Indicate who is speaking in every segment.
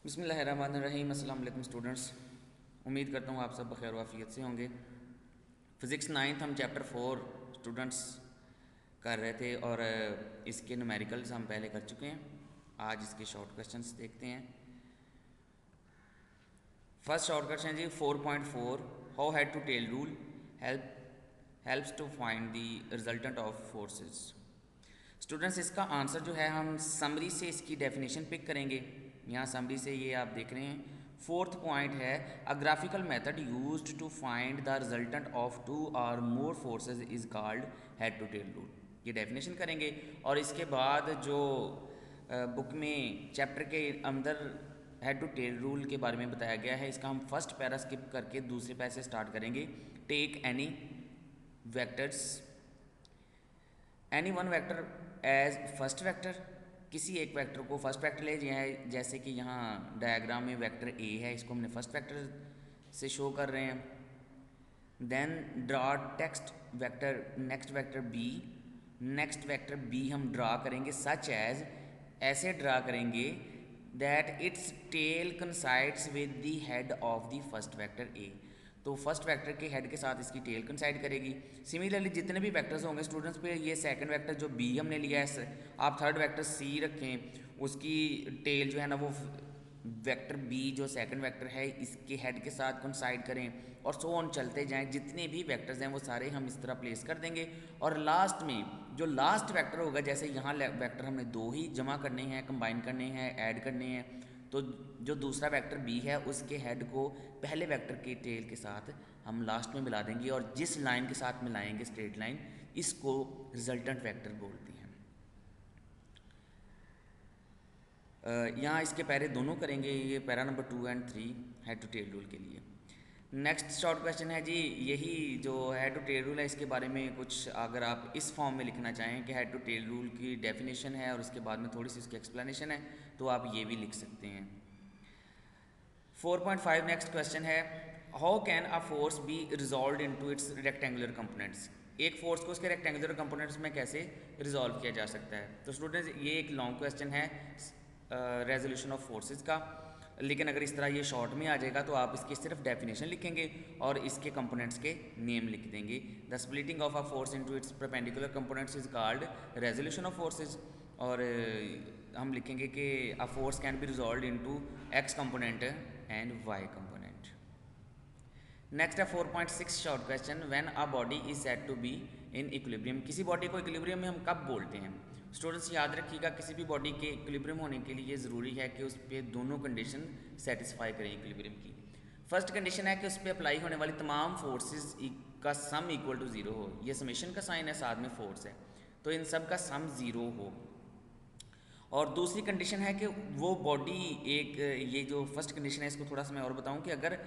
Speaker 1: बिस्मिल्लाहिर्रहमानिर्रहीम। अस्सलाम वालेकुम स्टूडेंट्स। उम्मीद करता हूँ आप सब बखैर वाफ़ियत से होंगे। फ़िज़िक्स 9th हम चैप्टर 4 स्टूडेंट्स कर रहे थे और इसके न्यूमेरिकल्स हम पहले कर चुके हैं। आज इसके शॉर्ट क्वेश्चंस देखते हैं। फर्स्ट शॉर्ट क्वेश्चन जी 4.4 how head to tail rule helps to find the resultant of forces. Students इसका आंसर जो है हम समरी से इसकी डेफिनेशन पिक करेंगे। यहाँ समरी से ये आप देख रहे हैं। फोर्थ पॉइंट है a graphical method used to find the resultant of 2 और more forces is called head to tail rule. ये डेफिनेशन करेंगे और इसके बाद जो बुक में चैप्टर के अंदर हेड टू टेल रूल के बारे में बताया गया है, इसका हम फर्स्ट पैरा स्किप करके दूसरे पैरा से स्टार्ट करेंगे। Take any vectors any one vector as first vector. किसी एक वेक्टर को फर्स्ट वेक्टर ले जाए, जैसे कि यहाँ डायग्राम में वेक्टर ए है, इसको हमने फर्स्ट वेक्टर से शो कर रहे हैं। Then draw text vector next vector B. Next vector B हम ड्रा करेंगे सच एज, ऐसे ड्रा करेंगे that its tail coincides with the head of the first vector A. तो फर्स्ट वेक्टर के हेड के साथ इसकी टेल कंसाइड करेगी। सिमिलरली जितने भी वेक्टर्स होंगे स्टूडेंट्स पे, ये सेकंड वेक्टर जो बी हमने लिया है, आप थर्ड वेक्टर सी रखें, उसकी टेल जो है ना वो वेक्टर बी जो सेकंड वेक्टर है इसके हेड के साथ कंसाइड करें और सो ऑन चलते जाएं। जितने भी वेक्टर्स हैं वो सारे हम इस तरह प्लेस कर देंगे और लास्ट में जो लास्ट वेक्टर होगा, जैसे यहाँ वेक्टर हमने दो ही जमा करने हैं, कंबाइन करने हैं, ऐड करने हैं, तो जो दूसरा वेक्टर बी है उसके हेड को पहले वेक्टर के टेल के साथ हम लास्ट में मिला देंगे और जिस लाइन के साथ मिलाएंगे स्ट्रेट लाइन, इसको रिजल्टेंट वेक्टर बोलते हैं। यहाँ इसके पैरे दोनों करेंगे, ये पैरा नंबर 2 और 3 हेड टू टेल रूल के लिए। नेक्स्ट शॉर्ट क्वेश्चन है जी, यही जो हेड टू टेल रूल है इसके बारे में कुछ अगर आप इस फॉर्म में लिखना चाहें कि हेड टू टेल रूल की डेफिनेशन है और उसके बाद में थोड़ी सी उसकी एक्सप्लेनेशन है, तो आप ये भी लिख सकते हैं। 4.5 नेक्स्ट क्वेश्चन है how can a force B resolve into its rectangular components. एक फोर्स को उसके रेक्टेंगुलर कंपोनेंट्स में कैसे रिजॉल्व किया जा सकता है। तो स्टूडेंट्स ये एक लॉन्ग क्वेश्चन है रेजोल्यूशन ऑफ फोर्सेस का, लेकिन अगर इस तरह ये शॉर्ट में आ जाएगा तो आप इसकी सिर्फ डेफिनेशन लिखेंगे और इसके कंपोनेंट्स के नेम लिख देंगे। The splitting of a force into its perpendicular components is called resolution of forces. और हम लिखेंगे कि a force can be resolve into x component and y component. Next है 4.6 short question when a body is said to be in equilibrium. किसी body को equilibrium में हम कब बोलते हैं। स्टूडेंट्स याद रखिएगा, किसी भी बॉडी के इक्विलिब्रियम होने के लिए ज़रूरी है कि उस पर दोनों कंडीशन सेटिस्फाई करें इक्विलिब्रियम की। फर्स्ट कंडीशन है कि उस पर अप्लाई होने वाली तमाम फोर्सेस का सम इक्वल टू ज़ीरो हो। ये समेशन का साइन है, साथ में फोर्स है, तो इन सब का सम ज़ीरो हो। और दूसरी कंडीशन है कि वो बॉडी एक, ये जो फर्स्ट कंडीशन है इसको थोड़ा सा मैं और बताऊं कि अगर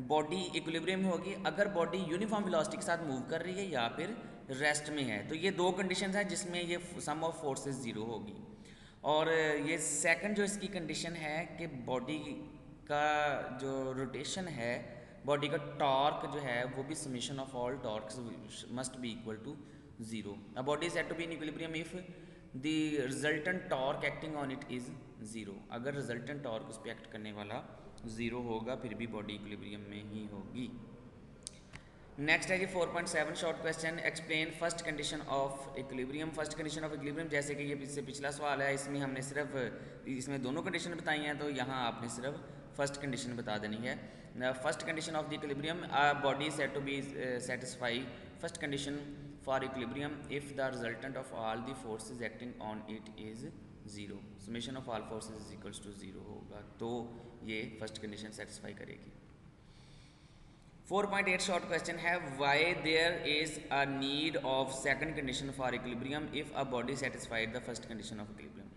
Speaker 1: बॉडी इक्विलिब्रियम में होगी, अगर बॉडी यूनिफॉर्म वेलोसिटी के साथ मूव कर रही है या फिर रेस्ट में है, तो ये दो कंडीशंस हैं जिसमें ये सम ऑफ फोर्सेस ज़ीरो होगी। और ये सेकंड जो इसकी कंडीशन है कि बॉडी का जो रोटेशन है, बॉडी का टॉर्क जो है वो भी summation of all torques must be equal to zero. A body is said to be in equilibrium if the resultant torque acting on it is zero. अगर रिजल्टेंट टॉर्क उस पर act करने वाला ज़ीरो होगा फिर भी बॉडी इक्विलिब्रियम में ही होगी। नेक्स्ट है जी 4.7 short question explain first condition of equilibrium. First condition of equilibrium, जैसे कि ये इससे पिछला सवाल है, इसमें हमने सिर्फ इसमें दोनों कंडीशन बताई हैं, तो यहाँ आपने सिर्फ फर्स्ट कंडीशन बता देनी है। First condition of the equilibrium, body said to be satisfy first condition for equilibrium if the resultant of all the forces acting on it is zero. Summation of all forces is equals to zero होगा, तो ये first condition satisfy करेगी। 4.8 short question है why there is a need of second condition for equilibrium if a body satisfied the first condition of equilibrium.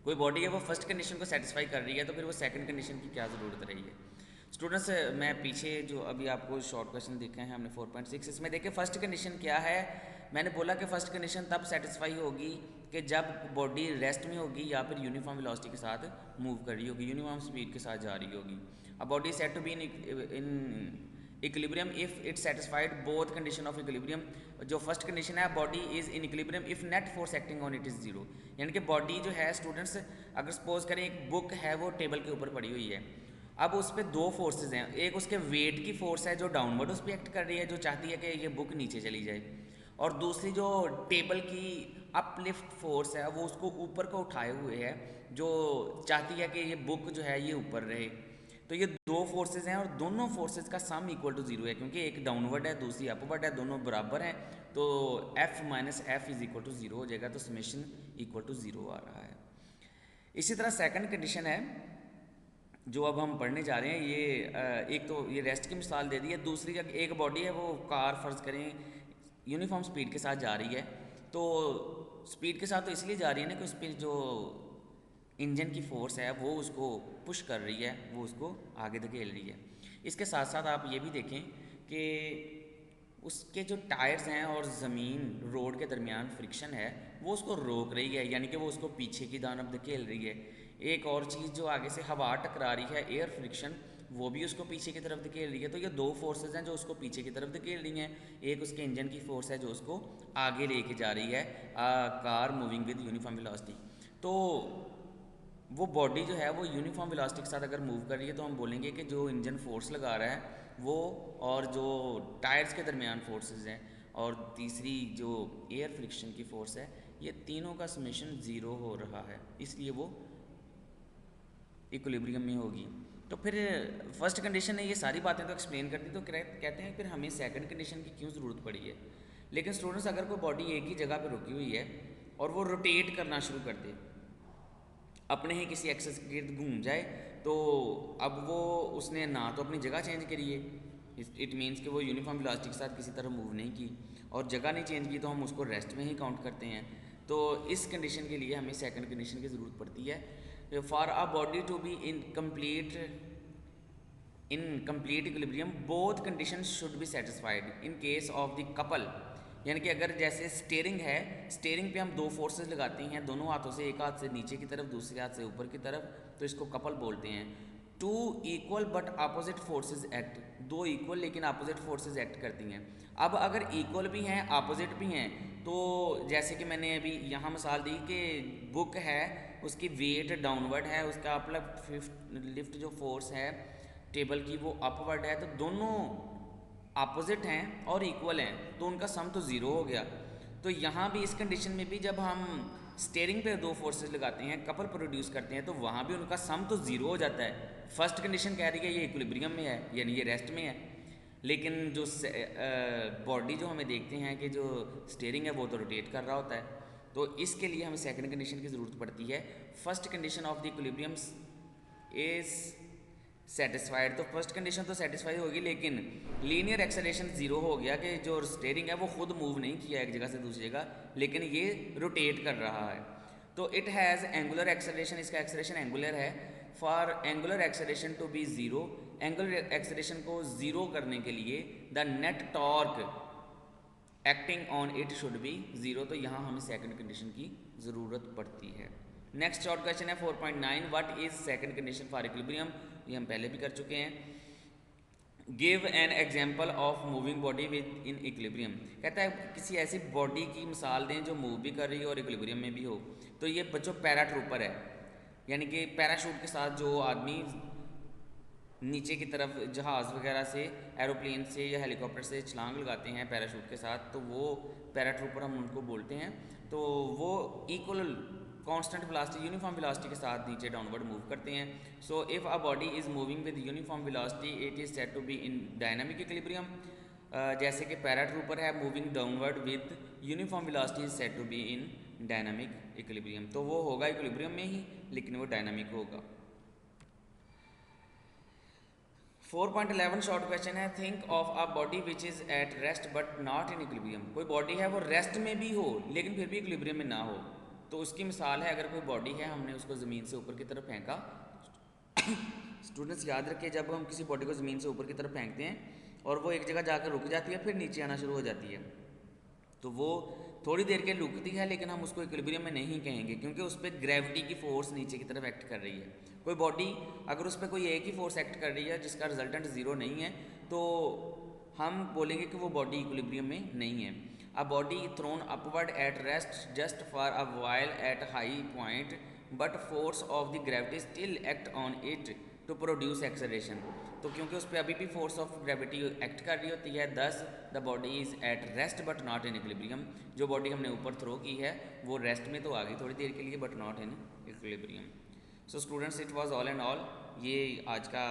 Speaker 1: कोई body है वो first condition को satisfy कर रही है, तो फिर वो सेकंड कंडीशन की क्या ज़रूरत रही है। स्टूडेंट्स मैं पीछे जो अभी आपको शॉर्ट क्वेश्चन देखे हैं हमने 4.6, इसमें देखिए फर्स्ट कंडीशन क्या है। मैंने बोला कि फर्स्ट कंडीशन तब सेटिस्फाई होगी कि जब बॉडी रेस्ट में होगी या फिर यूनिफॉर्म वेलोसिटी के साथ मूव कर रही होगी, यूनिफॉर्म स्पीड के साथ जा रही होगी। अब body said to be in equilibrium if it satisfied both condition of equilibrium. जो फर्स्ट कंडीशन है body is in equilibrium if net force acting on it is zero, यानी कि बॉडी जो है स्टूडेंट्स अगर सपोज करें एक बुक है वो टेबल के ऊपर पड़ी हुई है, अब उस पर दो फोर्सेज हैं, एक उसके वेट की फोर्स है जो डाउनवर्ड उस पर एक्ट कर रही है जो चाहती है कि ये बुक नीचे चली जाए, और दूसरी जो टेबल की अपलिफ्ट फोर्स है वो उसको ऊपर को उठाए हुए है जो चाहती है कि ये बुक जो है ये ऊपर रहे। तो ये दो फोर्सेज हैं और दोनों फोर्सेज का सम इक्वल टू जीरो है, क्योंकि एक डाउनवर्ड है दूसरी अपवर्ड है, दोनों बराबर हैं, तो F minus F is equal to zero हो जाएगा, तो समेशन इक्वल टू जीरो आ रहा है। इसी तरह सेकंड कंडीशन है जो अब हम पढ़ने जा रहे हैं, ये एक तो ये रेस्ट की मिसाल दे दी है, दूसरी एक बॉडी है वो कार फर्ज करें यूनिफॉर्म स्पीड के साथ जा रही है, तो स्पीड के साथ तो इसलिए जा रही है ना कि उस पर जो इंजन की फोर्स है वो उसको पुश कर रही है, वो उसको आगे धकेल रही है। इसके साथ साथ आप ये भी देखें कि उसके जो टायर्स हैं और ज़मीन रोड के दरमियान फ्रिक्शन है वो उसको रोक रही है, यानी कि वो उसको पीछे की दानब धकेल रही है। एक और चीज़ जो आगे से हवा टकरा रही है एयर फ्रिक्शन, वो भी उसको पीछे की तरफ धकेल रही है। तो ये दो फोर्सेज हैं जो उसको पीछे की तरफ धकेल रही हैं, एक उसके इंजन की फोर्स है जो उसको आगे लेके जा रही है, car moving with uniform velocity. तो वो बॉडी जो है वो यूनिफॉर्म वेलोसिटी के साथ अगर मूव कर रही है तो हम बोलेंगे कि जो इंजन फोर्स लगा रहा है वो, और जो टायर्स के दरमियान फोर्सेस हैं, और तीसरी जो एयर फ्रिक्शन की फोर्स है, ये तीनों का समेशन ज़ीरो हो रहा है, इसलिए वो इक्विलिब्रियम में होगी। तो फिर फर्स्ट कंडीशन ने ये सारी बातें तो एक्सप्लेन कर दी, तो कहते हैं फिर हमें सेकंड कंडीशन की क्यों ज़रूरत पड़ी है। लेकिन स्टूडेंट्स अगर कोई बॉडी एक ही जगह पर रुकी हुई है और वो रोटेट करना शुरू कर दे, अपने ही किसी एक्सेस के गिर्द घूम जाए, तो अब वो उसने ना तो अपनी जगह चेंज करी है, इट मीन्स कि वो यूनिफॉर्म वेलोसिटी के साथ किसी तरह मूव नहीं की, और जगह नहीं चेंज की तो हम उसको रेस्ट में ही काउंट करते हैं। तो इस कंडीशन के लिए हमें सेकंड कंडीशन की ज़रूरत पड़ती है। For a body to be in complete equilibrium both condition should be satisfied in case of the couple, यानी कि अगर जैसे स्टेयरिंग है, स्टेयरिंग पे हम दो फोर्सेस लगाते हैं दोनों हाथों से, एक हाथ से नीचे की तरफ दूसरे हाथ से ऊपर की तरफ, तो इसको कपल बोलते हैं। Two equal but opposite forces act, दो इक्वल लेकिन अपोजिट फोर्सेस एक्ट करती हैं। अब अगर इक्वल भी हैं अपोजिट भी हैं, तो जैसे कि मैंने अभी यहाँ मिसाल दी कि बुक है उसकी वेट डाउनवर्ड है, उसका अपलिफ्ट लिफ्ट जो फोर्स है टेबल की वो अपवर्ड है, तो दोनों अपोजिट हैं और इक्वल हैं, तो उनका सम तो ज़ीरो हो गया। तो यहाँ भी इस कंडीशन में भी जब हम स्टेयरिंग पे दो फोर्सेस लगाते हैं कपल प्रोड्यूस करते हैं, तो वहाँ भी उनका सम तो ज़ीरो हो जाता है। फर्स्ट कंडीशन कह रही है ये इक्विलिब्रियम में है, यानी ये रेस्ट में है, लेकिन जो बॉडी जो हमें देखते हैं कि जो स्टेयरिंग है वो तो रोटेट कर रहा होता है, तो इसके लिए हमें सेकंड कंडीशन की ज़रूरत पड़ती है। First condition of the equilibrium is satisfied, तो फर्स्ट कंडीशन तो सेटिस्फाई होगी, लेकिन लीनियर एक्सेलरेशन ज़ीरो हो गया कि जो स्टेयरिंग है वो खुद मूव नहीं किया एक जगह से दूसरी जगह, लेकिन ये रोटेट कर रहा है। तो इट हैज़ एंगुलर एक्सेलरेशन, इसका एक्सेलरेशन एंगुलर है। For angular acceleration to be zero, angular acceleration को ज़ीरो करने के लिए the net torque acting on it should be zero, तो यहाँ हमें सेकंड कंडीशन की ज़रूरत पड़ती है। नेक्स्ट शॉर्ट क्वेश्चन है 4.9, what is second condition for equilibrium, ये हम पहले भी कर चुके हैं। Give an example of moving body with in equilibrium, कहता है किसी ऐसी बॉडी की मिसाल दें जो मूव भी कर रही हो और इक्विलिब्रियम में भी हो। तो ये बच्चों पैराट्रूपर है, यानी कि पैराशूट के साथ जो आदमी नीचे की तरफ जहाज़ वगैरह से, एरोप्लेन से या हेलीकॉप्टर से छलांग लगाते हैं पैराशूट के साथ, तो वो पैराट्रूपर हम उनको बोलते हैं। तो वो equal constant velocity uniform velocity के साथ नीचे डाउनवर्ड मूव करते हैं। So if a body is moving with uniform velocity it is said to be in dynamic equilibrium, जैसे कि पैराट्रूपर है moving downward with uniform velocity is said to be in dynamic equilibrium, तो वो होगा equilibrium में ही लेकिन वो dynamic होगा। 4.11 शॉर्ट क्वेश्चन है, think of a body which is at rest but not in equilibrium, कोई बॉडी है वो रेस्ट में भी हो लेकिन फिर भी इक्विलिब्रियम में ना हो। तो उसकी मिसाल है, अगर कोई बॉडी है हमने उसको ज़मीन से ऊपर की तरफ फेंका स्टूडेंट्स याद रखिए जब हम किसी बॉडी को ज़मीन से ऊपर की तरफ फेंकते हैं और वो एक जगह जाकर रुक जाती है फिर नीचे आना शुरू हो जाती है, तो वो थोड़ी देर के रुकती है लेकिन हम उसको इक्विलिब्रियम में नहीं कहेंगे क्योंकि उस पर ग्रेविटी की फोर्स नीचे की तरफ एक्ट कर रही है। कोई बॉडी अगर उस पर कोई एक ही फोर्स एक्ट कर रही है जिसका रिजल्टेंट ज़ीरो नहीं है, तो हम बोलेंगे कि वो बॉडी इक्विलिब्रियम में नहीं है। A body thrown upward at rest just for a while at high point but force of the gravity still act on it to produce acceleration. तो क्योंकि उस पर अभी भी फोर्स ऑफ ग्रेविटी एक्ट कर रही होती है, दस the body is at rest but not in equilibrium. जो बॉडी हमने ऊपर थ्रो की है वो रेस्ट में तो आ गई थोड़ी देर के लिए but not in equilibrium. So students, it was all and all, ये आज का